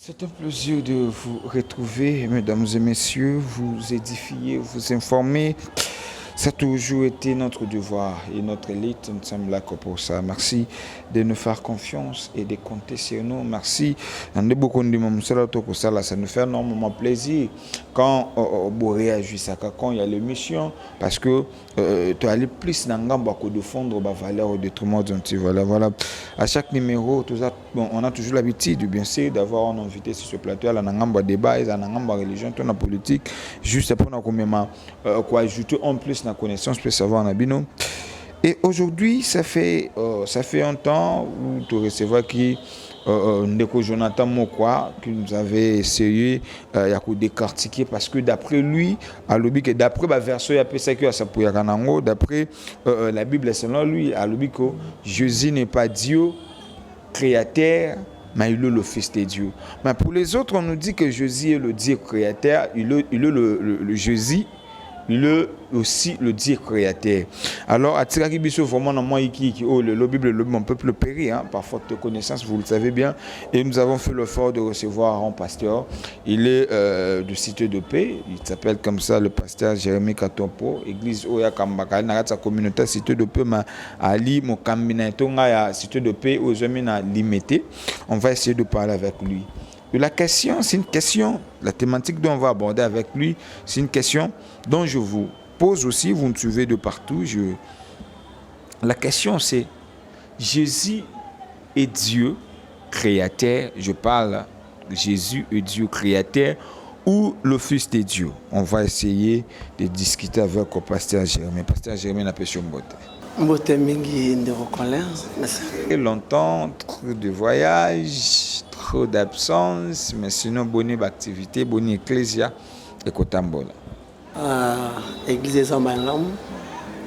C'est un plaisir de vous retrouver, mesdames et messieurs, vous édifier, vous informer. Ça a toujours été notre devoir et notre élite, nous sommes là que pour ça. Merci de nous faire confiance et de compter sur nous. Merci. Ça nous fait énormément plaisir quand vous réagissez, quand il y a l'émission, parce que tu as plus de défendre la valeur d'autrement. Voilà. À chaque numéro, on a toujours l'habitude, bien sûr, d'avoir un invité sur ce plateau. Il y a un débat, il y a une religion, il y a une politique, juste pour nous ajouter en plus la connaissance, peut savoir Nabino. Et aujourd'hui, ça fait un temps où tu recevras qui Jonathan Mokwa, qui nous avait essayé de décortiquer, parce que d'après lui, d'après la version d'après la Bible, selon lui, à l'obi que Jésus n'est pas Dieu créateur, mais il est le Fils de Dieu. Mais pour les autres, on nous dit que Jésus est le Dieu créateur, il est le Jésus, le aussi le Dieu créateur. Alors, à Tiraki Bisso, vraiment, le Bible, mon peuple périt, par faute de connaissance, vous le savez bien. Et nous avons fait l'effort de recevoir un pasteur. Il est de Cité de Paix. Il s'appelle comme ça le pasteur Jérémy Katompo, église Oya Kambaka, sa communauté Cité de Paix, mais Ali, mon Kaminatonga, Cité de Paix, aux Zemina limité. On va essayer de parler avec lui. La question, c'est une question, la thématique dont on va aborder avec lui, c'est une question dont je vous pose aussi, vous me suivez de partout. La question c'est, Jésus est Dieu créateur, je parle, Jésus est Dieu créateur ou le Fils de Dieu? On va essayer de discuter avec le pasteur Jérémy. Pasteur Jérémy n'a pas sur Mbote mingi de reconnaissance. Et longtemps, trop de voyages, trop d'absence, mais sinon bonne activité, bonne ecclésia et Kotambola. Église Zambalam,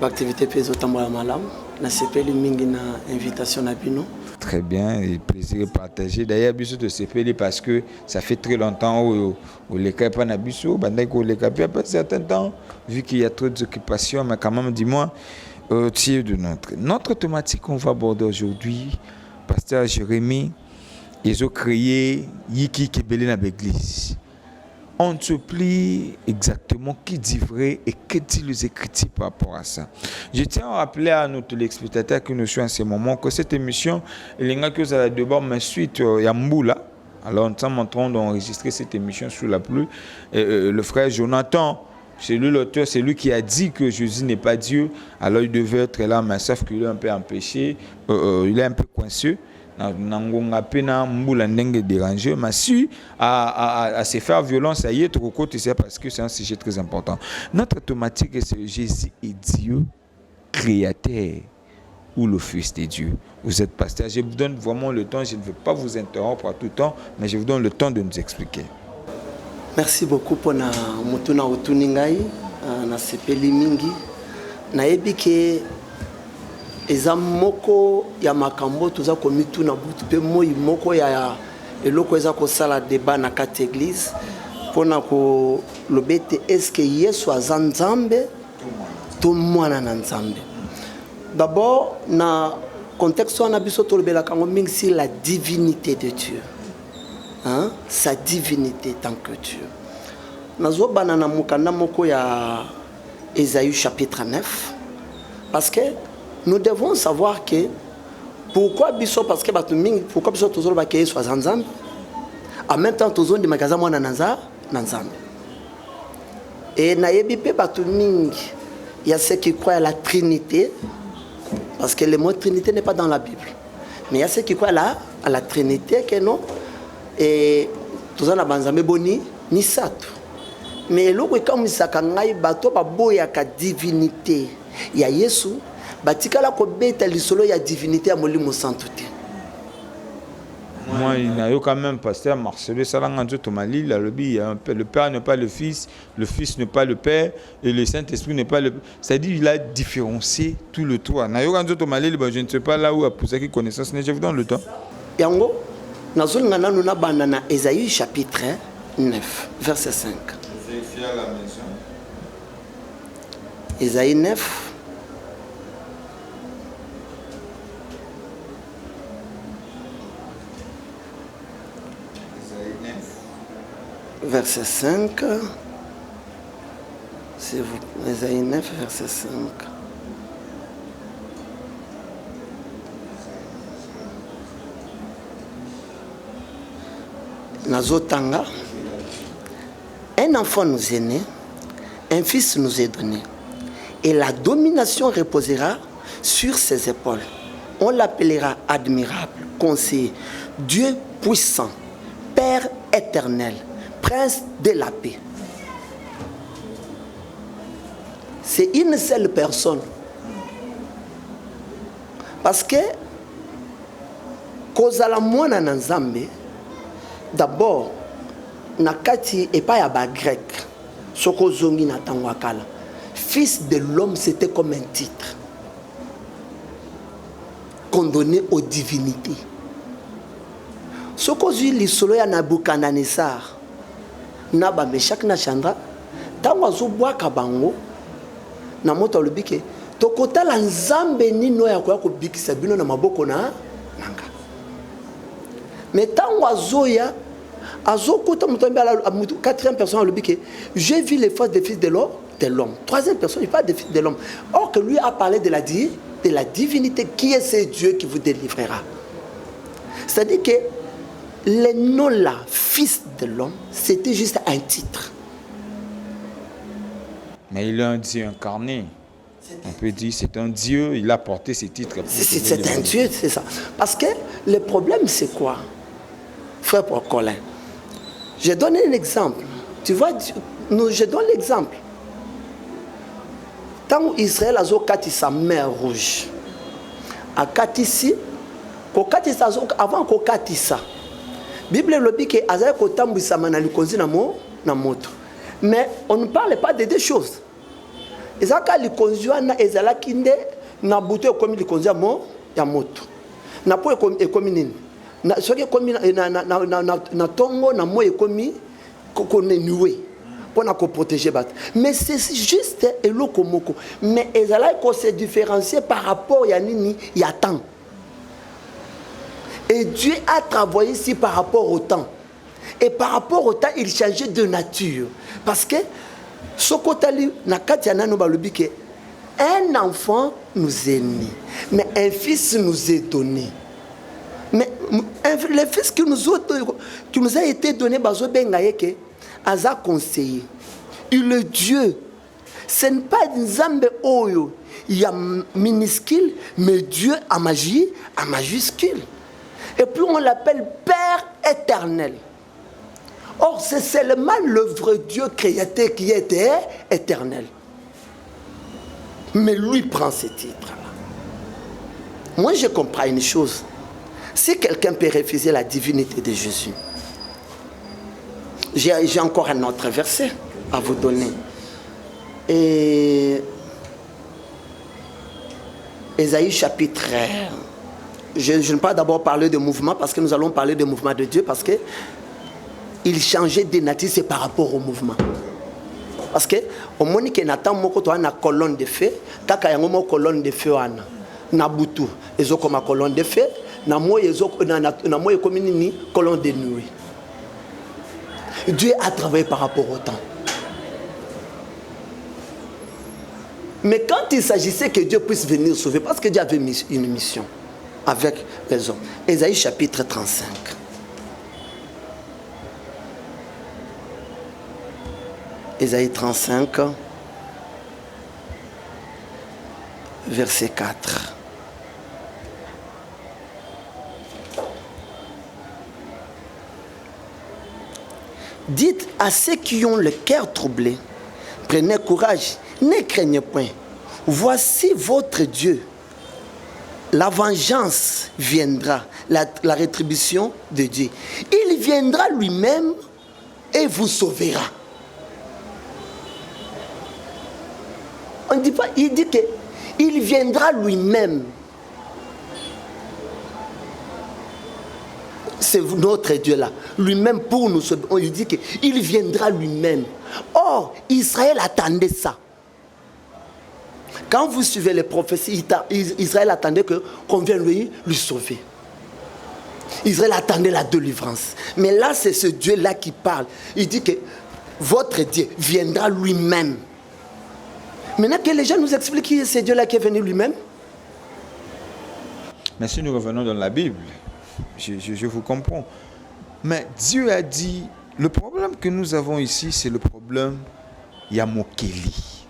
l'activité pèse Kotambola malam. Na CPL mingi na invitation na bino. Très bien, et plaisir partagé. D'ailleurs, bisous de CPL parce que ça fait très longtemps où les cas pas na bisous, bandai ko les cas pas certain temps vu qu'il y a trop d'occupations, mais quand même dis-moi de notre thématique qu'on va aborder aujourd'hui, pasteur Jérémy, ils ont créé Yiki Kebele na l'église. On se plie exactement qui dit vrai et que dit les Écritures par rapport à ça. Je tiens à rappeler à nos téléspectateurs que nous sommes en ce moment que cette émission, il y a que ça d'abord mais suite à Mboula. Alors nous sommes en train d'enregistrer cette émission sous la pluie. Le frère Jonathan, c'est lui l'auteur, c'est lui qui a dit que Jésus n'est pas Dieu. Alors il devait être là, mais sauf qu'il est un peu empêché, il est un peu coincé. Nangonga pena mbula ndenge dérangé, mais si à se faire violence, ça y est, trop côté, c'est parce que c'est un sujet très important. Notre thématique c'est Jésus est Dieu créateur ou le Fils de Dieu. Vous êtes pasteur, je vous donne vraiment le temps, je ne veux pas vous interrompre à tout temps, mais je vous donne le temps de nous expliquer. Merci beaucoup pour na mutuna utuningai na sepeli mingi na ebike eza moko ya makambo toza komituna butu pe moi moko ya eloko eza ko sala débat na kati église pona ko lobete est-ce que Yesu aza Nzambe to mwana na Nzambe. D'abord na contexte wana biso to lobela kango mingi si la divinité de Dieu. Hein? Sa divinité tant que Dieu. Nazo banana mukanda moko ya Ésaïe chapitre 9 parce que nous devons savoir que pourquoi biso parce que pourquoi biso tozolo ba ke soit Nzambe en même temps tozo ndi magaza mwana nanza Nzambe et na yebi pe batu mingi il y a ceux qui croient à la Trinité parce que le mot Trinité n'est pas dans la Bible mais il y a ceux qui croient à la Trinité que non. Et tout ça na banzambe boni ni sato mais loko comme ça kangai bato ba boya ka divinité ya Yesu batikala ko beta lisolo ya divinité ya molimo santo te. Moi, il y a quand même pasteur Marcelo Salanganzo Tomali, le Père n'est pas le Fils n'est pas le Père, et le Saint-Esprit n'est pas le... C'est-à-dire il a différencié tout le trois. Nayoganzo Tomali, je ne sais pas là où a poussé qui connaissance, je vous donne le temps. Yango nazolingana nanu na banda na Ésaïe chapitre 9 verset 5. Ésaïe 9 Ésaïe 9 verset 5. C'est vous, Ésaïe 9, verset 5. Nazotanga. Un enfant nous est né, un fils nous est donné, et la domination reposera sur ses épaules. On l'appellera admirable, conseiller, Dieu puissant, Père éternel, Prince de la paix. C'est une seule personne. Parce que, kozala mwana na Nzambe, d'abord, nakati et pas yaba grec, soko zongi na tango akala. Fils de l'homme, c'était comme un titre qu'on donnait aux divinités. Soko zui lisolo ya Nabucodonosor, naba Meshak na Chandra, tango azobwaka bango, na moto alobike, tokotala Nzambe nino ya koya kobikisa bino na maboko na nanga. Mais tango azoya, quatrième personne, j'ai vu les forces des fils de l'homme. Troisième personne, il parle des fils de l'homme. Or que lui a parlé de la divinité. Qui est ce Dieu qui vous délivrera? C'est-à-dire que le nom-là, fils de l'homme, c'était juste un titre. Mais il est un Dieu incarné. On peut dire c'est un Dieu, il a porté ses titres. C'est un Dieu, c'est ça. Parce que le problème, c'est quoi? Frère Paul Colin, je donne un exemple. Tu vois, je donne l'exemple. Tant Israël a kati sa mer rouge, a kati si, avant ko kati sa, Bible le dit que Azaï kotambu sa manali konzi na moto. Mais on ne parle pas de deux choses. Ezaka li konzi na ezala kinde na buto komi li konzi ya moto. Na po ekomi nini? Na soki komi na tongo na mo ekomi kokoneniwe pour na ko protéger bat. Mais c'est juste eloko moko. Mais ezala ko se différencier par rapport ya nini ya temps. Et Dieu a travaillé ici par rapport au temps. Et par rapport au temps, il changeait de nature. Parce que Sokotali Nakatiana no balobi que un enfant nous est né, mais un fils nous est donné. Mais le fils qui nous a été donné, Bazo Bengaye, Aza conseiller. Il est Dieu. Ce n'est pas Nzambe Oyo. Il y a minuscule, mais Dieu a magie, a majuscule. Et puis on l'appelle Père éternel. Or, c'est seulement l'œuvre Dieu créateur qui était éternel. Mais lui prend ce titre-là. Moi, je comprends une chose. Si quelqu'un peut refuser la divinité de Jésus, j'ai encore un autre verset à vous donner. Et Ésaïe chapitre 1. Je ne vais pas d'abord parler de mouvement parce que nous allons parler de mouvement de Dieu parce que il changeait de nature, c'est par rapport au mouvement. Parce que au moment où Nathan moko to na colonne de feu, kaka yango mo colonne de feu ana na butu ezoko ma colonne de feu na mo ezoko na mo ekomi nini colonne de nuit. Dieu a travaillé par rapport au temps. Mais quand il s'agissait que Dieu puisse venir sauver, parce que Dieu avait une mission avec les hommes. Ésaïe chapitre 35. Ésaïe 35, verset 4. Dites à ceux qui ont le cœur troublé, prenez courage, ne craignez point. Voici votre Dieu. La vengeance viendra, la rétribution de Dieu. Il viendra lui-même et vous sauvera. On ne dit pas, il dit qu'il viendra lui-même. C'est notre Dieu là. Lui-même pour nous sauver. On lui dit qu'il viendra lui-même. Or, Israël attendait ça. Quand vous suivez les prophéties, Israël attendait qu'on vienne lui sauver. Israël attendait la délivrance. Mais là, c'est ce Dieu-là qui parle. Il dit que votre Dieu viendra lui-même. Maintenant que les gens nous expliquent qui est ce Dieu-là qui est venu lui-même. Mais si nous revenons dans la Bible, je vous comprends. Mais Dieu a dit, le problème que nous avons ici, c'est le problème Yamokeli.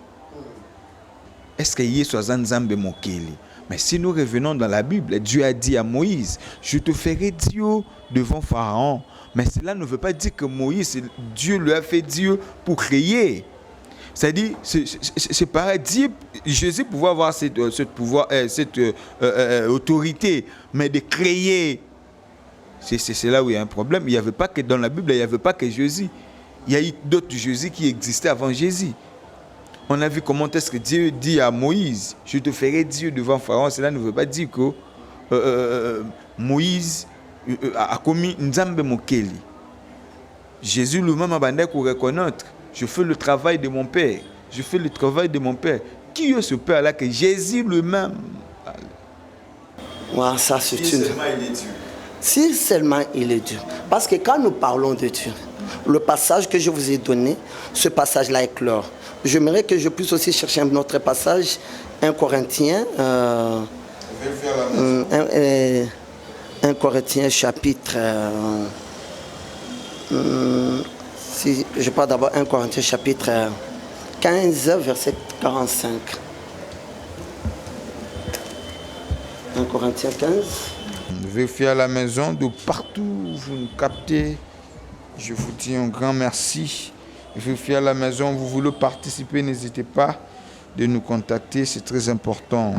Est-ce que Yesu Azanzambe Mokeli? Mais si nous revenons dans la Bible, Dieu a dit à Moïse, je te ferai Dieu devant Pharaon. Mais cela ne veut pas dire que Moïse, Dieu lui a fait Dieu pour créer. C'est-à-dire, c'est pareil, Dieu, Jésus pouvait avoir cette autorité, mais de créer, c'est là où il y a un problème. Il n'y avait pas que dans la Bible, il n'y avait pas que Jésus. Il y a eu d'autres Jésus qui existaient avant Jésus. On a vu comment est-ce que Dieu dit à Moïse, je te ferai Dieu devant Pharaon. Cela ne veut pas dire que Moïse a commis Nzambe Mokeli. Jésus lui-même a demandé pour reconnaître, je fais le travail de mon Père. Je fais le travail de mon Père. Qui est ce Père-là que Jésus lui-même? Ouais, ça c'est Si seulement il est Dieu. Si seulement il est Dieu. Parce que quand nous parlons de Dieu, le passage que je vous ai donné, ce passage-là est clair. J'aimerais que je puisse aussi chercher un autre passage, 1 Corinthiens, 1 Corinthiens chapitre, si je parle d'abord 1 Corinthiens chapitre 15, verset 45. 1 Corinthiens 15. Vérifiez à la maison, de partout où vous nous captez, je vous dis un grand merci. Vérifiez à la maison, vous voulez participer, n'hésitez pas de nous contacter, c'est très important.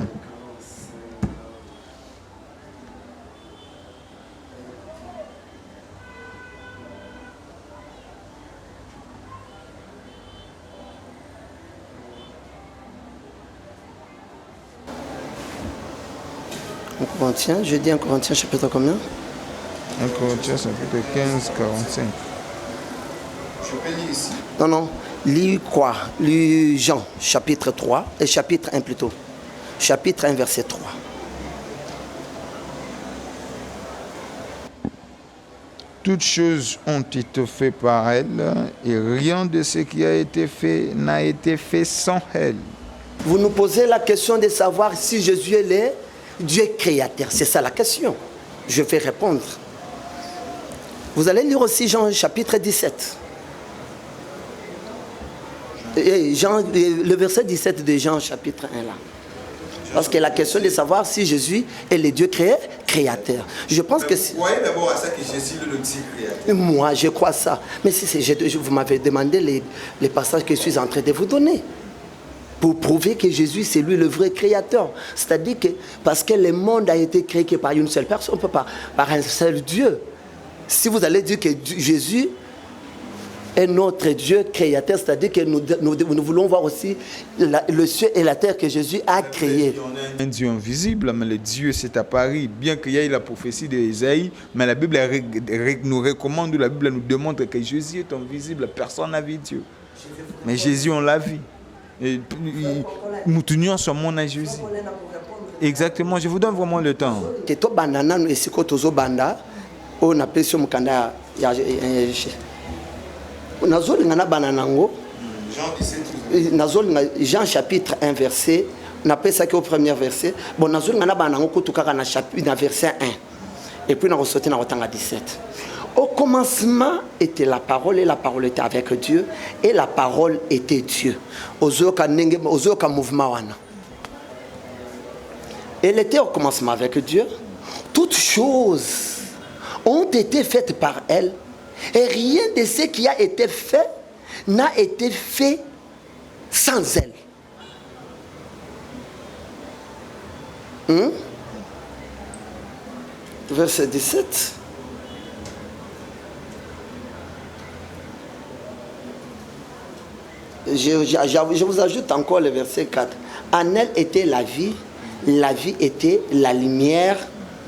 Corinthiens, je dis 1 Corinthiens chapitre combien? 1 Corinthiens chapitre 15, 45. Je peux lire ici. Non, lis quoi? Lis Jean chapitre 3, et chapitre 1 plutôt. Chapitre 1 verset 3. Toutes choses ont été faites par elle, et rien de ce qui a été fait n'a été fait sans elle. Vous nous posez la question de savoir si Jésus est le Dieu créateur. C'est ça la question. Je vais répondre. Vous allez lire aussi Jean chapitre 17. Et Jean, le verset 17 de Jean chapitre 1 là. Parce que la question de savoir si Jésus est le Dieu créateur. Je pense que vous croyez d'abord à ça que Jésus est le Dieu créateur? Moi, je crois ça. Mais si vous m'avez demandé les passages que je suis en train de vous donner. Pour prouver que Jésus, c'est lui le vrai créateur. C'est-à-dire que, parce que le monde a été créé que par une seule personne, pas par un seul Dieu. Si vous allez dire que Jésus est notre Dieu créateur, c'est-à-dire que nous voulons voir aussi le ciel et la terre que Jésus a créé. On a un Dieu invisible, mais le Dieu s'est apparu. Bien qu'il y ait la prophétie d'Ésaïe, mais la Bible nous recommande, la Bible nous démontre que Jésus est invisible, personne n'a vu Dieu. Mais Jésus, on l'a vu. Et nous tenions sur mon Jésus. Exactement, je vous donne vraiment le temps. Jean chapitre 1 verset, on appelle ça au premier verset. Bon, verset 1. Et puis on a ressorti dans 17. Au commencement était la parole et la parole était avec Dieu et la parole était Dieu. Elle était au commencement avec Dieu. Toutes choses ont été faites par elle et rien de ce qui a été fait n'a été fait sans elle. Verset 17. Je vous ajoute encore le verset 4. En elle était la vie était la lumière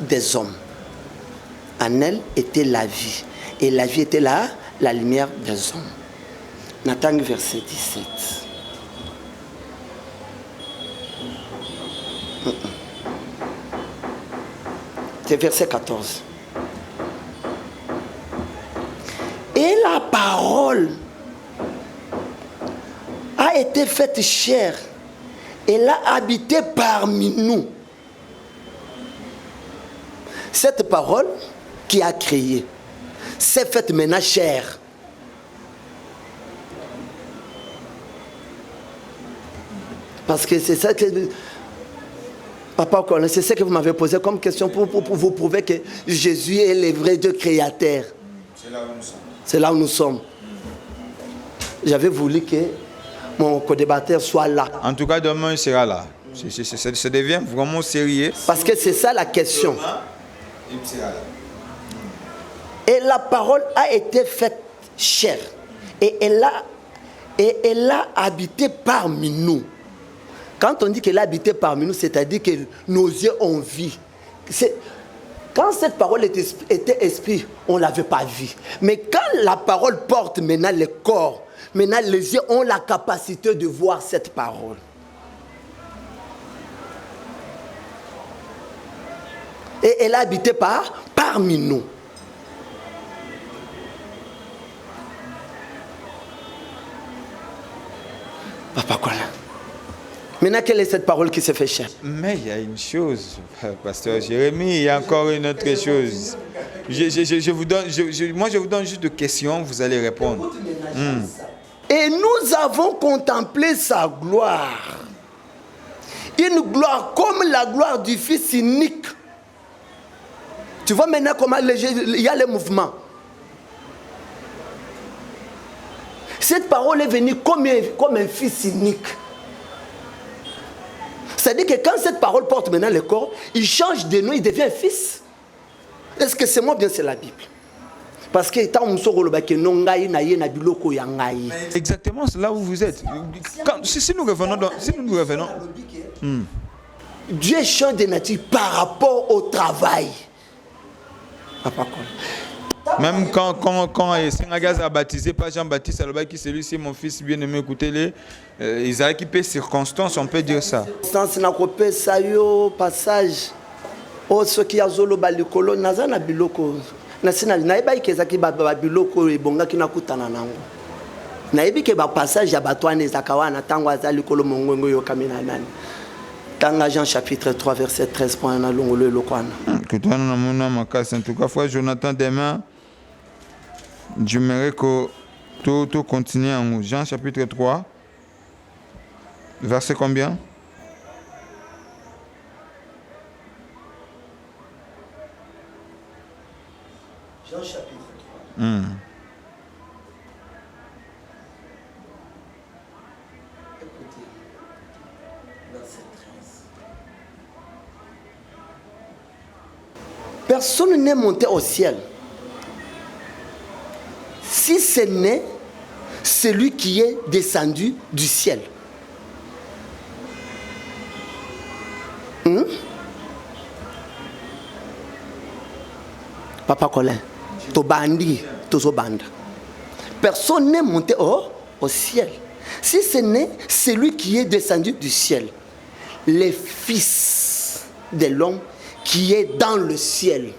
des hommes. En elle était la vie, et la vie était la lumière des hommes. Nathan, verset 17. C'est verset 14. Et la parole a été faite chair. Elle a habité parmi nous. Cette parole qui a créé s'est faite maintenant chair. Parce que c'est ça que... Papa, c'est ça que vous m'avez posé comme question pour vous prouver que Jésus est le vrai Dieu créateur. C'est là où nous sommes. C'est là où nous sommes. J'avais voulu que mon co-débatteur soit là. En tout cas, demain, il sera là. Ça devient vraiment sérieux. Parce que c'est ça la question. Demain, il sera là. Et la parole a été faite chair. Et elle a habité parmi nous. Quand on dit qu'elle a habité parmi nous, c'est-à-dire que nos yeux ont vu. Quand cette parole était esprit, on ne l'avait pas vue. Mais quand la parole porte maintenant le corps, maintenant les yeux ont la capacité de voir cette parole. Et elle a habité parmi nous. Papa Colin. Maintenant, quelle est cette parole qui se fait chair? Mais il y a une chose, pasteur Jérémie, il y a encore une autre chose. Je vous donne juste des questions, vous allez répondre. Et nous avons contemplé sa gloire. Une gloire comme la gloire du Fils unique. Tu vois maintenant comment il y a le mouvement. Cette parole est venue comme un Fils unique. C'est-à-dire que quand cette parole porte maintenant le corps, il change de nom, il devient fils. Est-ce que c'est moi ou bien c'est la Bible? Parce que Exactement, c'est là où vous êtes. Si nous revenons, Dieu change de nature par rapport au travail. Papa, même quand Senagaz a baptisé par Jean-Baptiste, qui celui-ci mon fils bien-aimé, écoutez-les, ils ont équipé circonstances, on peut dire ça. Passage. Oh, ce qui a zolo balikolo, nazana biloko. National, naïba qui ezaki babiloko ebonga ki nakutana nango. Naïbi ke ba passage ya batwane zakawana tango azali kolo mongongo yo kamina nani. Dans Jean chapitre 3 verset 13 point na longolo lokwana. Kutana na mona makasi en tout cas fois Jonathan demain. J'aimerais que tout continue en Jean chapitre 3, verset combien? Jean chapitre 3. Écoutez, verset 13. Personne n'est monté au ciel. Si ce n'est celui qui est descendu du ciel. Papa Colin, Tobandi, Tozobanda. Personne n'est monté au ciel. Si ce n'est celui qui est descendu du ciel, le Fils de l'homme qui est dans le ciel.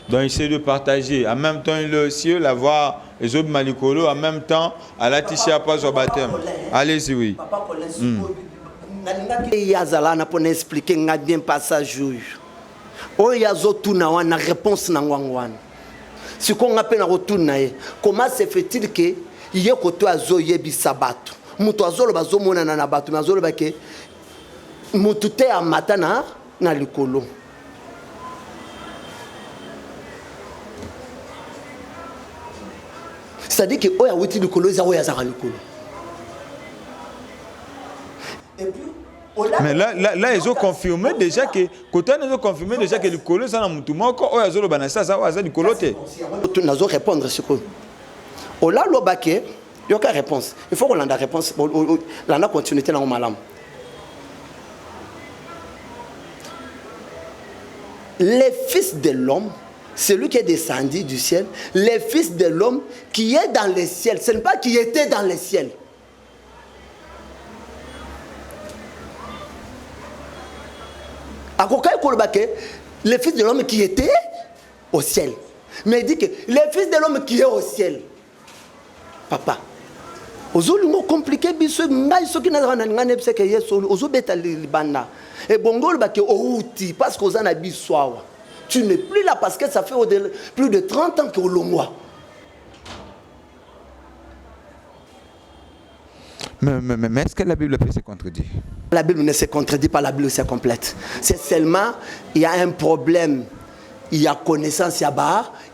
Donc, il essaie de partager. En même temps, il est au ciel, la voix, les autres malikolo, en même temps, à la tiché à pas au baptême. Allez-y, oui. Papa Colin, il y a Zalana pour expliquer bien passage. Oh, il y a Zotuna, on a réponse na wangwan. Ce qu'on appelle retourna, comment se fait-il que il y a koto azo yebi sabato. Muto azolo bazo mona na bato, mazolo bake mutute a matana na likolo. C'est-à-dire que oya wuti likolo za oya za likolo. Et puis mais là, ils ont confirmé déjà que côté ils ont confirmé déjà que le colo ça na mutu moko oya zolo banasa ça oya za du coloté. Tu n'as répondre ce que ola lobake yoka réponse. Il faut qu'on ait la réponse. La continuité dans malam. Les fils de l'homme, celui qui est descendu du ciel, les fils de l'homme qui est dans le ciel, ce n'est pas qui était dans le ciel. Les fils de l'homme qui étaient au ciel. Mais il dit que le Fils de l'homme qui est au ciel. Papa. Ozolingo compliqué biso ngai soki na na ngane pse ke yeso ozobeta libanda. Et bongol ba ke outi parce que ozana biswawa. Tu n'es plus là parce que ça fait plus de 30 ans que olongwa. Mais est-ce que la Bible peut se contredire? La Bible ne se contredit pas, la Bible c'est complète. C'est seulement, il y a un problème. Il y a connaissance, il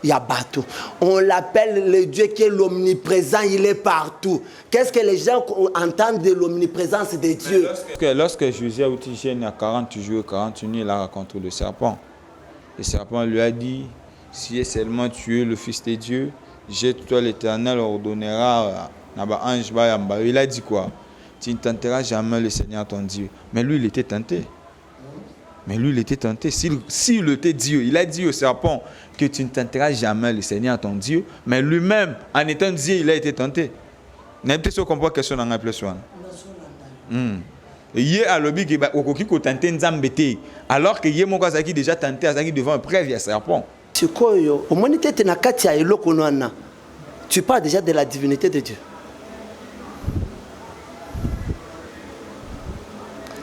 y a bateau. On l'appelle le Dieu qui est l'omniprésent, il est partout. Qu'est-ce que les gens entendent de l'omniprésence de Dieu? Lorsque Jésus a utilisé il y a 40 jours, 40 nuits, il a rencontré le serpent. Le serpent lui a dit, si seulement tu es le Fils de Dieu, jette-toi, l'Éternel ordonnera. Il a dit quoi? Tu ne tenteras jamais le Seigneur ton Dieu. Mais lui, il était tenté. S'il était Dieu, il a dit au serpent que tu ne tenteras jamais le Seigneur ton Dieu. Mais lui-même, en étant Dieu, il a été tenté. N'importe ce qu'on peut question dans la place. Il y a lobby qui a tenté Nzambete. Alors que Yemo Kazaki déjà tenté devant un preuve, il y a serpent. Tu parles déjà de la divinité de Dieu.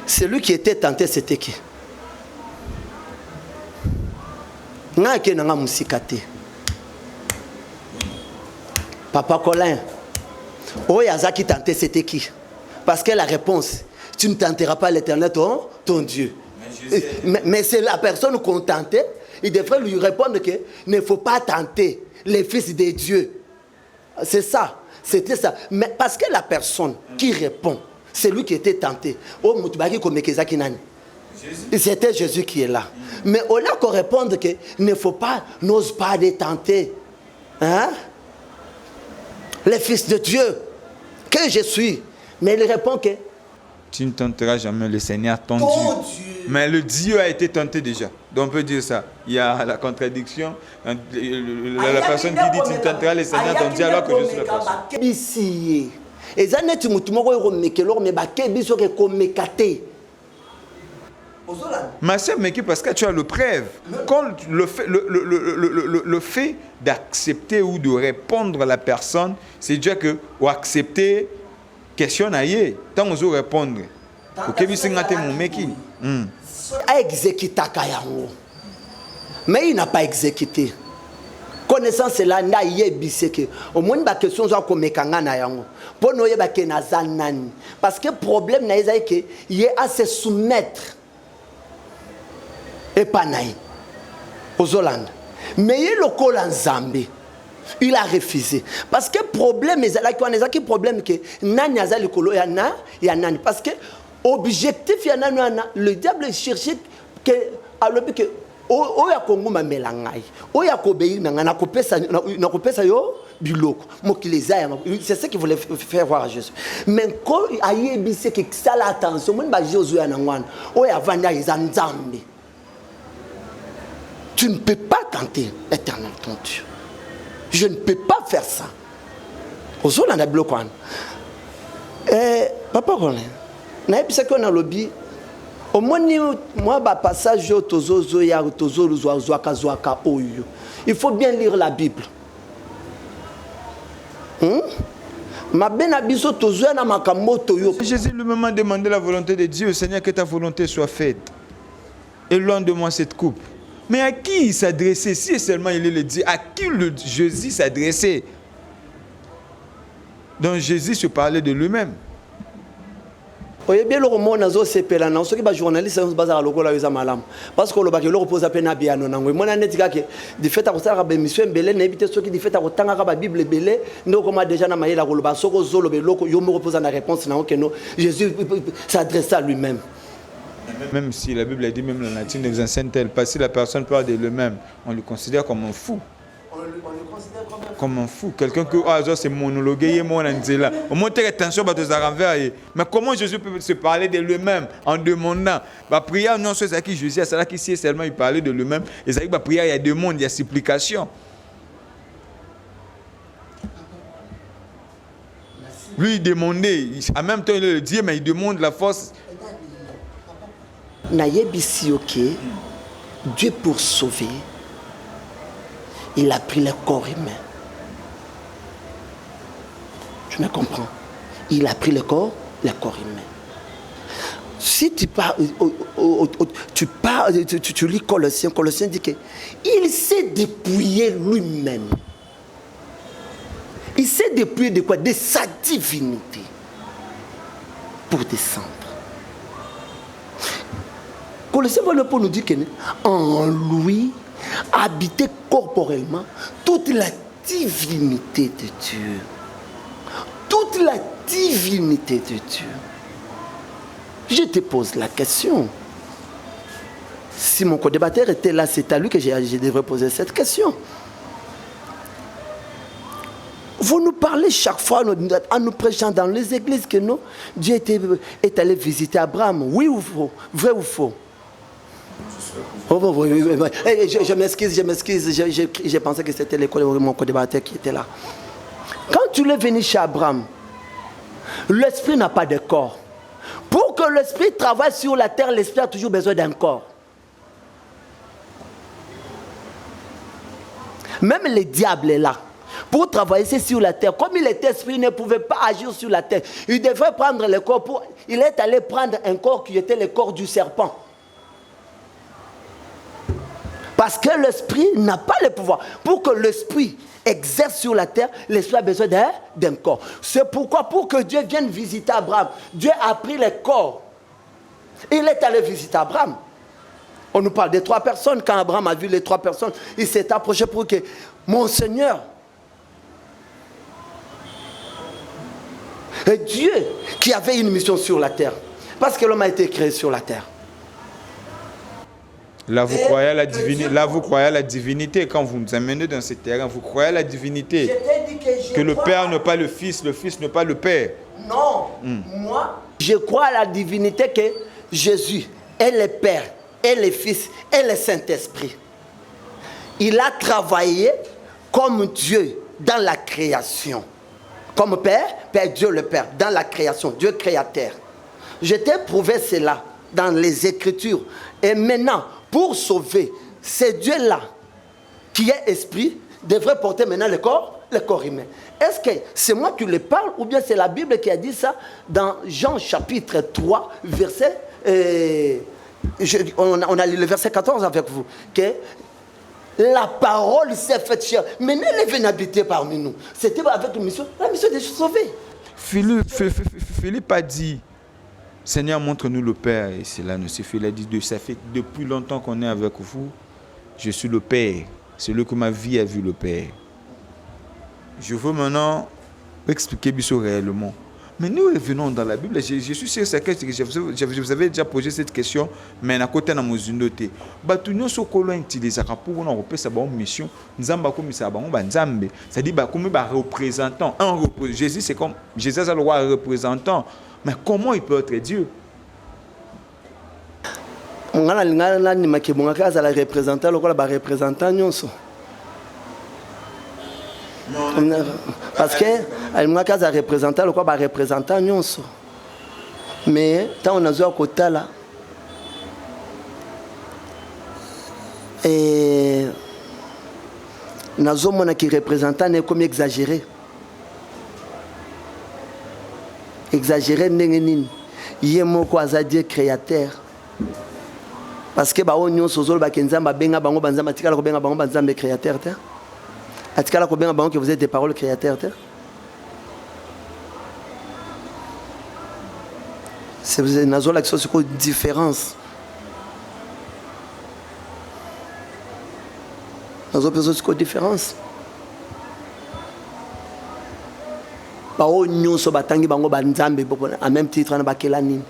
Celui qui était tenté, c'était qui? Papa Colin. Oyazaki tenté, c'était qui? Parce que la réponse, tu ne tenteras pas l'Éternel, ton Dieu. Mais c'est la personne qu'on tentait, il devrait lui répondre qu'il ne faut pas tenter les fils de Dieu. C'est ça, c'était ça. Mais parce que la personne qui répond, c'est lui qui était tenté. C'était Jésus qui est là. Mais au lieu qu'on réponde qu'il ne faut pas, n'ose pas les tenter. Hein? Les fils de Dieu, que je suis. Mais il répond que tu ne tenteras jamais le Seigneur ton Dieu. Mais le Dieu a été tenté déjà. Donc on peut dire ça. Il y a la contradiction. La personne qui dit tu ne tenteras le Seigneur ton Dieu alors que je suis la personne. Ma soeur, mais parce que tu as le preuve. Quand le fait d'accepter ou de répondre à la personne, c'est déjà que ou accepter question aïe. Tant on veut répondre. Ok, mais c'est mon mec. A exécuté Kayango. Mais il n'a pas exécuté. Connaissance là n'a yebiseke. Au moins ba question zo ko mekanga na yango. Pour nous yeba ke nazanani. Parce que problème na ezai ke il est à se soumettre. Et pas naï. Aux Hollande. Mais il le col en Zambie. Il a refusé. Parce que problème est là qui problème que nani azali kolo ya na ya nani parce que objectif ya nana le diable cherchait que alors que o ya Kongo mamela ngai o ya kobeyi na kopesa yo biloko mokileza ya c'est ce qu'il voulait faire voir à Jésus mais quand ayebise que ça l'attention mon ba Jésus ya nangwana o ya vanda ya Nzambe tu ne peux pas tenter l'Éternel ton Dieu. Je ne peux pas faire ça. Aux on a bloqué. Papa Colin, na episa ko na lobby. Au moins moi ba passage tozo ya tozo zwaka oyo. Il faut bien lire la Bible. Jésus lui-même a demandé la volonté de Dieu. Seigneur, que ta volonté soit faite. Et loin de moi cette coupe. Mais à qui il s'adressait? Si seulement il est le Dieu, à qui Jésus s'adressait? Donc Jésus se parlait de lui-même. Oye bien le roman nazo sepela na soki ba journaliste on bazara lokola yoza malam parce que lo ba ke lo repose apena biano nango mona netika ke di feta ko sala ba mission belé na ebité soki di feta ko tanga ka ba bible belé ndoko ma déjà na mayela ko lo ba soko zolo be loko yo me repose na réponse na que no Jésus s'adresse à lui-même. Même si la Bible dit, même la nature ne vous enseigne-t-elle pas, si la personne parle de lui-même, on le considère comme un fou. On le considère comme un fou. Quelqu'un qui c'est monologué, au moins, attention, mais comment Jésus peut se parler de lui-même en demandant? La prière, non, c'est ça qui Jésus, c'est là qu'ici seulement il parlait de lui-même. Et ça dit que la prière, il y a demande, il y a supplication. Lui, il demandait, en même temps, il le dit, mais il demande la force. Nayebisi ok, Dieu pour sauver, il a pris le corps humain. Tu me comprends? Il a pris le corps humain. Si tu parles, tu lis Colossiens dit qu'il s'est dépouillé lui-même. Il s'est dépouillé de quoi? De sa divinité pour descendre. Colossiens pour nous dire qu'en lui habitait corporellement toute la divinité de Dieu. Toute la divinité de Dieu. Je te pose la question. Si mon co-débatteur était là, c'est à lui que je devrais poser cette question. Vous nous parlez chaque fois en nous prêchant dans les églises que non, Dieu est allé visiter Abraham. Oui ou faux? Vrai ou faux? Je m'excuse. J'ai pensé que c'était mon co-débatteur qui était là. Quand tu es venu chez Abraham, l'esprit n'a pas de corps. Pour que l'esprit travaille sur la terre, l'esprit a toujours besoin d'un corps. Même le diable est là. Pour travailler sur la terre, comme il était esprit, il ne pouvait pas agir sur la terre. Il devait prendre le corps. Il est allé prendre un corps qui était le corps du serpent. Parce que l'esprit n'a pas le pouvoir. Pour que l'esprit exerce sur la terre, l'esprit a besoin d'un corps. C'est pourquoi, pour que Dieu vienne visiter Abraham, Dieu a pris le corps. Il est allé visiter Abraham. On nous parle des 3 personnes. Quand Abraham a vu les 3 personnes, il s'est approché pour que, mon Seigneur, et Dieu qui avait une mission sur la terre, parce que l'homme a été créé sur la terre. Là, vous croyez à la divinité. Là, vous croyez à la divinité. Quand vous nous amenez dans ce terrain, vous croyez à la divinité. Que le Père n'est pas le Fils n'est pas le Père. Non. Moi, je crois à la divinité que Jésus est le Père, est le Fils, est le Saint-Esprit. Il a travaillé comme Dieu dans la création. Comme Père Dieu le Père, dans la création, Dieu créateur. Je t'ai prouvé cela dans les Écritures. Et maintenant, pour sauver, c'est Dieu-là qui est esprit, devrait porter maintenant le corps humain. Est-ce que c'est moi qui le parle ou bien c'est la Bible qui a dit ça dans Jean chapitre 3, verset... on a lu le verset 14 avec vous. Que la parole s'est faite chair. Maintenant, elle est venue habiter parmi nous. C'était avec une mission, la mission de sauver. Philippe a dit... Seigneur, montre-nous le Père. Et cela ne suffit. Il a dit, ça fait depuis longtemps qu'on est avec vous. Je suis le Père. C'est lui que ma vie a vu le Père. Je veux maintenant expliquer Bissot réellement. Mais nous revenons dans la Bible. Je suis sûr que je vous avais déjà posé cette question, mais à côté de mon zundoté. Batunyo sokolo utilisera pour nous repérer sa bonne mission. Nzamba comme ça bon banzambe. C'est-à-dire comme représentant. Jésus c'est comme Jésus est le roi représentant. Mais comment il peut être Dieu? Parce que mais tant on a joué à côté là et nazomona qui représentant est comme exagéré ndenge nini ye moko aza Dieu créateur parce que ba onyo sozolo ba kenzamba benga bango banzamba tikala ko benga bango banzambe créateur te atikala ko benga bango que vous êtes des paroles créateurs te c'est vous nazola que c'est quoi différence nazola c'est quoi différence bao nyonso batangi bango banzambe en même titre na bakela nini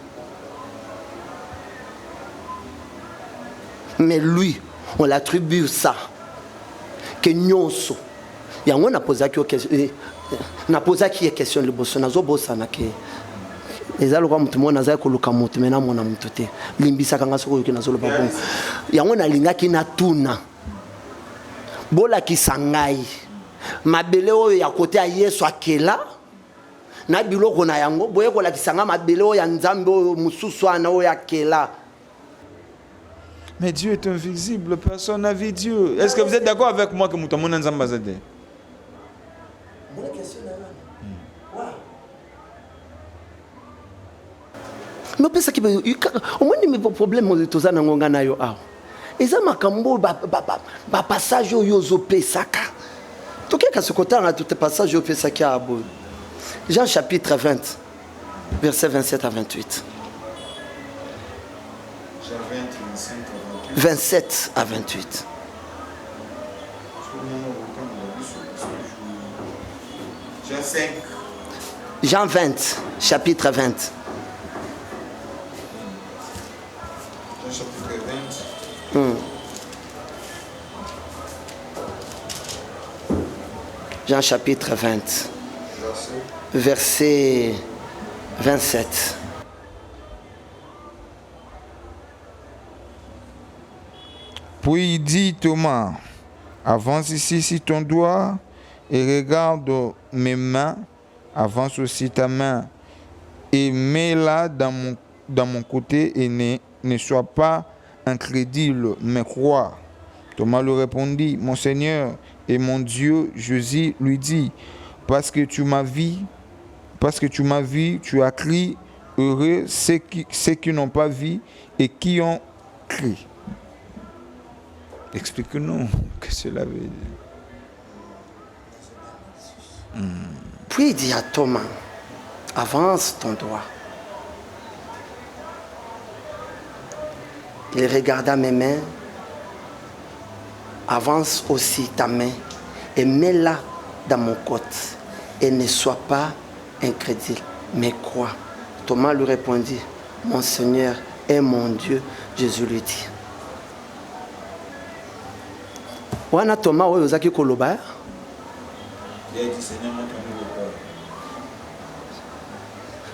mais lui on l'attribue ça que nyonso yango na posa ki question le bosso nazo bossa na ke ezalo kwa mutu mona za koluka mutu mena mona mutu te limbisa kanga soko ki nazo lo babon yango na linga ki na tuna bola ki sangai mabele oyo ya kote ya Yesu akela na biloko na yango boye kola ki sanga mabele oyo ya nzambe oyo mususu ana oyo akela. Mais Dieu est invisible, personne n'a vu Dieu. Est-ce que vous êtes d'accord avec moi que nous sommes en ambassadeur? Mais pensa que au moins mes problèmes tous na ngonga nayo aho. Eza makambo ba passage yo zo pesaka. Tokeka sokotanga tout passage yo pesaka abo. Jean chapitre 20 verset 27 à 28. Jean 20, 25 à 28. 27 à 28. Jean 5. Jean 20, chapitre 20. Jean chapitre 20. Jean chapitre 20, verset 27. Puis il dit Thomas, avance ici ton doigt et regarde mes mains, avance aussi ta main et mets-la dans mon côté et ne sois pas incrédule, mais crois. Thomas lui répondit, mon Seigneur et mon Dieu. Jésus lui dit, parce que tu m'as vu, tu as crié, heureux ceux qui n'ont pas vu et qui ont crié. Explique-nous que cela veut dire. Puis il dit à Thomas, avance ton doigt. Il regarda mes mains, avance aussi ta main et mets-la dans mon côte et ne sois pas incrédule, mais crois. Thomas lui répondit, mon Seigneur et mon Dieu. Jésus lui dit. Wana Thomas oyo ozaki koloba. Il a dit Seigneur, montre-nous le Père.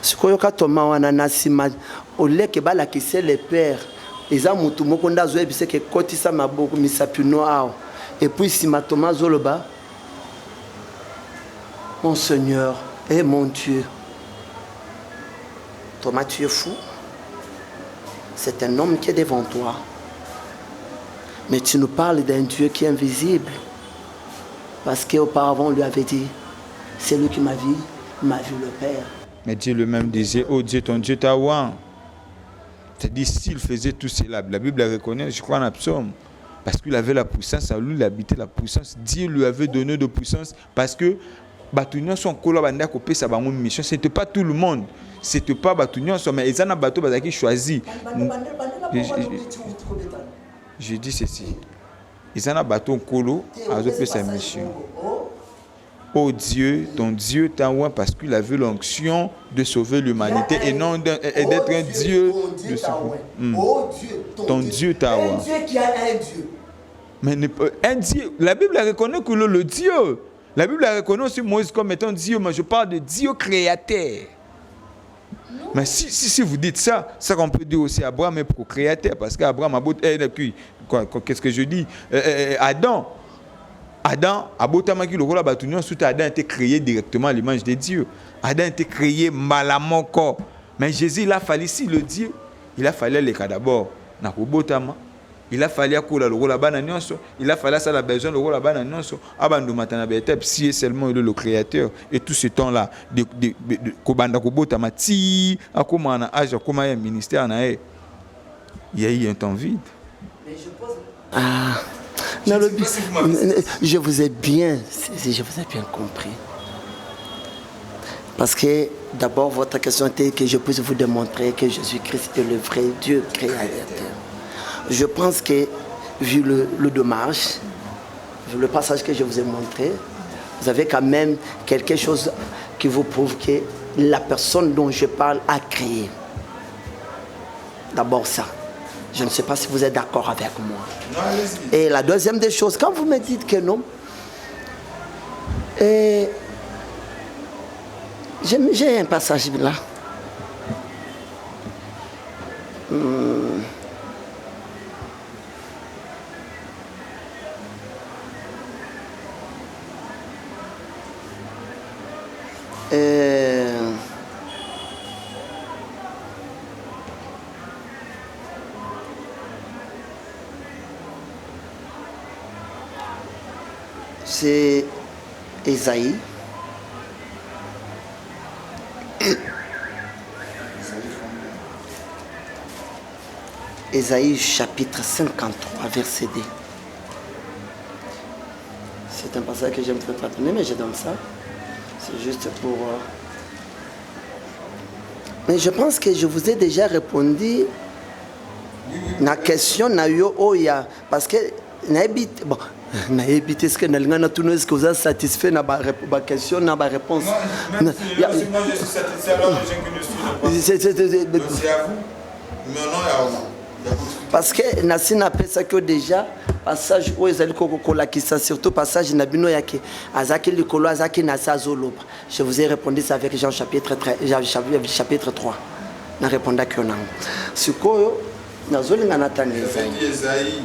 Sikoyoka Thomas wana nasima oleke balakise le Père. Eza mutu moko ndazo ebise ke kotisa maboko misapino ao. Et puis sima Thomas zoloba. Mon Seigneur et mon Dieu. Thomas, tu es fou. C'est un homme qui est devant toi. Mais tu nous parles d'un Dieu qui est invisible. Parce qu'auparavant, on lui avait dit, c'est lui qui m'a vu le Père. Mais Dieu lui-même disait, oh Dieu, ton Dieu t'a oint. C'est-à-dire, s'il faisait tout cela, la Bible la reconnaît, je crois, en psaume. Parce qu'il avait la puissance, à lui, il habitait la puissance. Dieu lui avait donné de puissance parce que Batunion son colo banda kopé sa bango mission, c'était pas tout le monde. C'était pas Batunion son mais ils en a bateau bazaki choisi. Je dis ceci. Ils en a bateau colo a fait sa mission. Oh Dieu, ton Dieu t'a oint parce qu'il avait l'onction de sauver l'humanité et non d'être un Dieu de secours. Ton Dieu t'a oint. Un Dieu qui a un Dieu. Mais un Dieu, la Bible reconnaît que le Dieu. La Bible reconnaît aussi Moïse comme étant Dieu, mais je parle de Dieu créateur. Non. Mais si vous dites ça qu'on peut dire aussi Abraham est procréateur, parce qu'Abraham a beau... Qu'est-ce que je dis? Adam, Adam a été créé directement à l'image de Dieu. Adam a été créé malamment corps. Mais Jésus, il a fallu, si le Dieu, il a fallu les cas d'abord. Il a fallu que le rôle il a fallu ça la besoin le rôle abandon matana betep si seulement le créateur et tout ce temps là de kobanda kobota mati akoma na âge akoma un ministère na il y a eu un temps vide. Mais je pose je vous ai bien compris. Parce que d'abord votre question était que je puisse vous démontrer que Jésus-Christ est le vrai Dieu créateur. Je pense que, vu le dommage, vu le passage que je vous ai montré, vous avez quand même quelque chose qui vous prouve que la personne dont je parle a créé. D'abord ça. Je ne sais pas si vous êtes d'accord avec moi. Non, et la deuxième des choses, quand vous me dites que non, j'ai un passage là. c'est Ésaïe. Ésaïe chapitre 53, verset 2. C'est un passage que je ne peux pas donner, mais je donne ça. C'est juste pour... Mais je pense que je vous ai déjà répondu la question na yo oya parce que na évité bon na évité est-ce que na lingana tout est-ce que vous êtes satisfait na ba question na ba réponse. Moi je suis satisfait alors je ne suis pas. C'est à vous. Mais non à vous. Parce que nasi na pesa que déjà passage où ezali kokola qui ça surtout passage na bino yake azaki likolo azaki na sazoloba. Je vous ai répondu ça avec Jean chapitre 3. Na répondre que on a. Sikoyo nazolinga natani Esaïe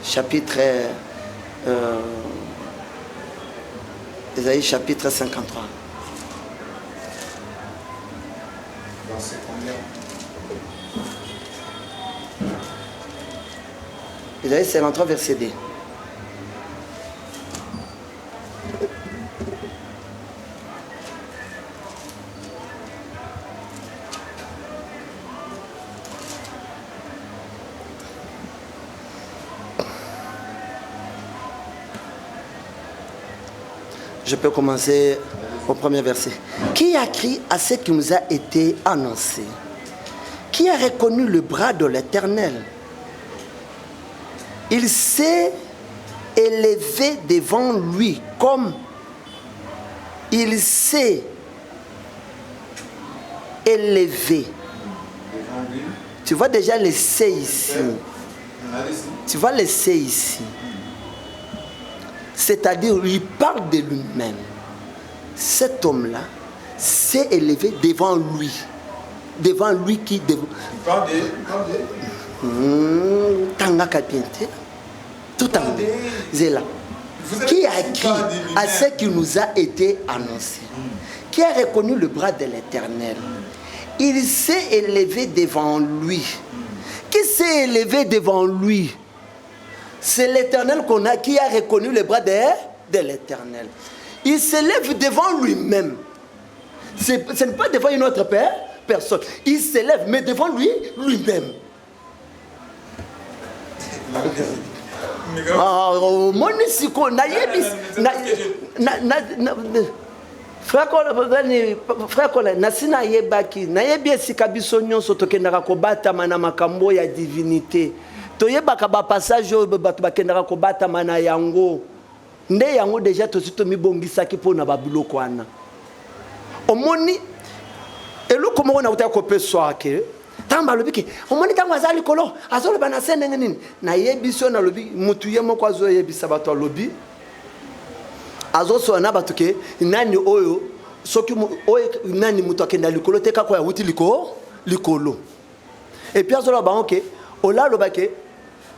chapitre Esaïe chapitre 53. Verset combien? Esaïe 53 verset 2. Je peux commencer au premier verset. Qui a crié à ce qui nous a été annoncé? Qui a reconnu le bras de l'Éternel? Il s'est élevé devant lui comme il s'est élevé. Tu vois déjà le C ici. Tu vois le C ici. C'est-à-dire, il parle de lui-même. Cet homme-là s'est élevé devant lui. Devant lui qui... Il parle de... Tangaka Piente. Tout en Zéla. Qui a écrit à ce qui nous a été annoncé? Qui a reconnu le bras de l'Éternel? Il s'est élevé devant lui. Qui s'est élevé devant lui? C'est l'Éternel qui a reconnu le bras de l'Éternel. Il s'élève devant lui-même. Ce n'est pas devant une autre personne. Il s'élève, mais devant lui-même. Frère Kola, nasina yebaki, na yebi esika biso nyonso tokendaka kobatama na makambo ya divinité. Toyebaka ba passage bato bakendaka kobatama na yango. Nde yango déjà tosito mibongisaki pona ba biloko wana. Omoni eloko moko na utaka kopeswa ke. Tamba lobiki, omoni tango azali kolo, azolo bana senenge nini. Na yebiso na lobi mutu ye moko azo yebisa bato lobi. Azoso na bato ke nani oyo soki oyo nani mutu akenda likolo te kako ya wuti likolo. Et puis azolo ba OK, ola lobake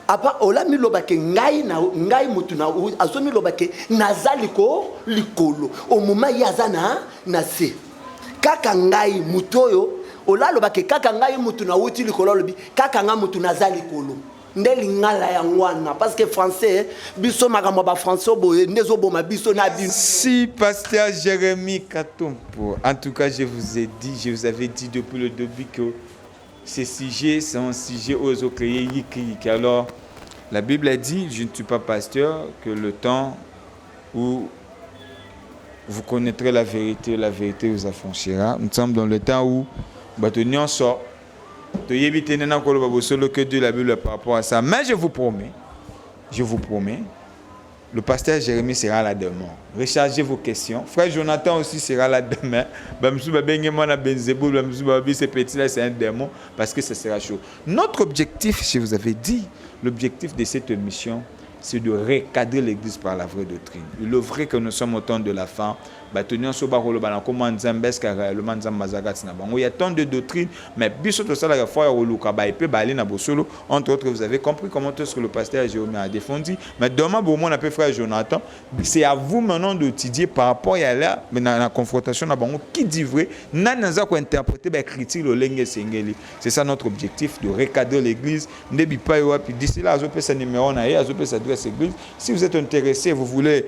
apa ola mi lobake ngai mutu na azo mi lobake nazaliko likolo. Au moment yazana na se. Kaka ngai mutu oyo ola lobake kaka ngai mutu na wuti likolo lobi kaka nga mutu nazali likolo. Parce que français, biso makambo ba français boye ndezo boma biso na bi. Si pasteur Jérémie Katompo, en tout cas je vous avais dit depuis le début que ces sujets sont un sujet aux autres créés. Alors la Bible a dit, je ne suis pas pasteur, que le temps où vous connaîtrez la vérité vous affranchira. Nous sommes dans le temps où Batonion sort. Que Dieu la Bible par rapport à ça. Mais je vous promets, le pasteur Jérémie sera là demain. Rechargez vos questions. Frère Jonathan aussi sera là demain. C'est petit là, c'est un démon parce que ce sera chaud. Notre objectif, je vous avais dit, l'objectif de cette émission, c'est de recadrer l'Église par la vraie doctrine. Il est vrai que nous sommes au temps de la fin, tenir sur barolo bana comment nzambes car le manzam mazagati na bango. Il y a tant de doctrines, mais biso to sala fois oluka ba epé ba aller na bosolo. Entre autres, vous avez compris comment tout ce que le pasteur Jérôme a défendu. Mais demain, bon, mon appel frère Jonathan, c'est à vous maintenant d'étudier par rapport à là, mais dans la confrontation na bango qui dit vrai, nanaza ko interpréter ba critique le lenge sengeli. C'est ça notre objectif, de recadrer l'église. Ndebi pa yo puis d'ici là azope sa numéro na ye, azope sa adresse église. Si vous êtes intéressé, vous voulez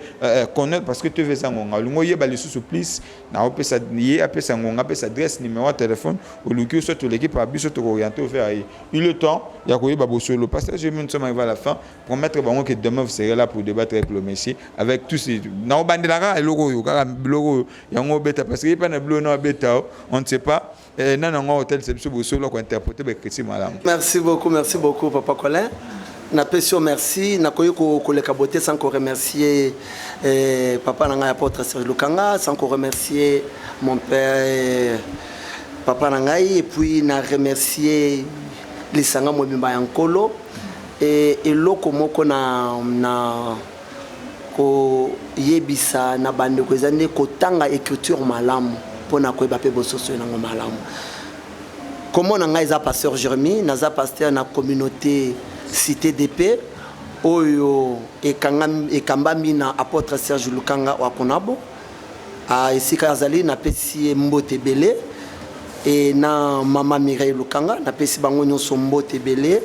connaître parce que tu veux ça ngonga. Lungo ye ba lesu plus na ope sa ye apé sa ngonga, apé sa adresse numéro téléphone au luki soit to l'équipe a biso to orienter vers ye. Il le temps, il y a koyeba bosolo pasteur je nous sommes arrivés à la fin pour mettre bango que demain vous serez là pour débattre avec le monsieur avec tous ces na obandelaka logo yo kaka logo yango beta parce que pas na blo na beta on ne sait pas na na hôtel c'est biso bosolo ko interpréter ba chrétien malam. Merci beaucoup papa Colin. Na pesio merci na koyo ko le kaboté sans ko remercier papa nanga apôtre Serge Lukanga, sans ko remercier mon père papa nangai et puis na remercier lisanga mobimba yankolo et loko moko na ko yebisa na bande ko ezande ko tanga écriture malamu pona ko ba pe bososo na malamu. Comment nanga eza pasteur Jérémy, naza pasteur na communauté cité d'épée oyo ekambami na apôtre Serge Lukanga wa Konabo a esika azali na pesi mbote belé et na mama Mireille Lukanga na pesi bango nyonso mbote belé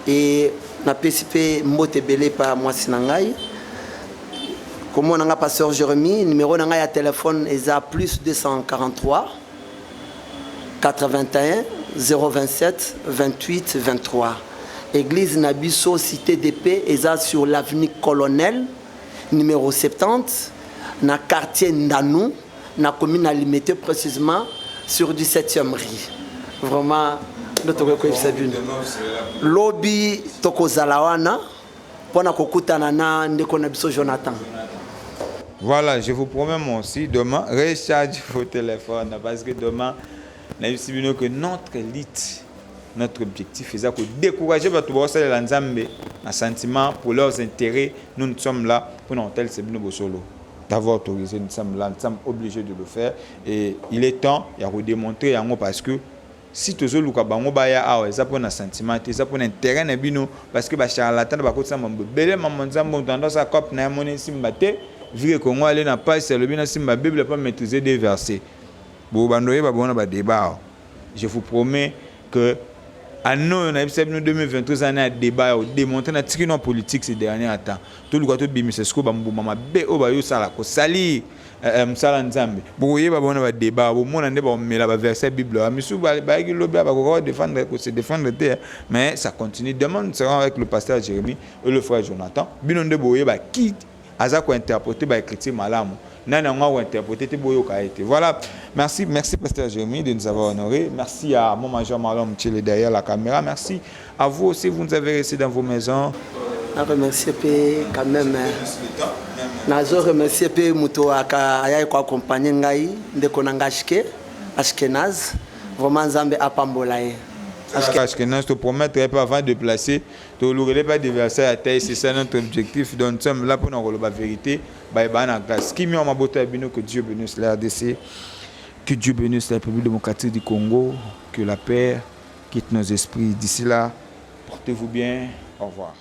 et na pesi pe mbote belé pa mwasi na ngai. Comment nanga pasteur Jérémy numéro nanga ya téléphone eza plus 243 81 027 28 23. Église Nabiso, cité d'épée, eza sur l'avenue Colonel, numéro 70, na quartier Ndanou, na commune Alimete, précisément sur 17e rue. Vraiment, notre lobby toko zalawana, pona kokutana na ndeko Nabiso Jonathan. Voilà, je vous promets moi aussi, demain, recharge vos téléphones, parce que demain, nous avons que notre élite, notre objectif est de décourager les sentiment pour leurs intérêts. Nous sommes là pour nous tel c'est solo. D'avoir autorisé, nous sommes là, nous sommes obligés de le faire. Et il est temps de démontrer parce que si tu as un sentiment, tu as un intérêt, parce que les charlatans ont tendance à copter na monnaie simbaté, vu que moi aller na pas c'est le bien simba Bible pas maîtriser des versets. Je vous promets que à nous, 2023 années à débat, démontrer notre politique ces derniers temps. Tout le monde bimi c'est ce que bambuma be obayo sala ko sali msala nzambe. Boye ba bona ba débat, bo mona ndeba o mela ba verset Bible. Amisu ba ki lobi ba ko défendre ko se défendre mais ça continue. Demain nous serons avec le pasteur Jérémy et le frère Jonathan. Binonde boye ba qui aza ko interpréter ba chrétien malamu. Voilà, merci pasteur Jérémy de nous avoir honorés. Merci à mon major Marlon Mtchele derrière la caméra. Merci à vous aussi, vous nous avez resté dans vos maisons. Je remercie quand même. Je remercie Mouto Aya ko accompagner ngai ndeko nangashke Ashkenaz. Vraiment Nzambe apambolaye. Ashkenaz te promettre pas avant de placer, tu ne pas de verset à terre, c'est ça notre objectif. Donc nous sommes là pour nous relever la vérité. Que Dieu bénisse la RDC, que Dieu bénisse la République démocratique du Congo, que la paix quitte nos esprits. D'ici là, portez-vous bien. Au revoir.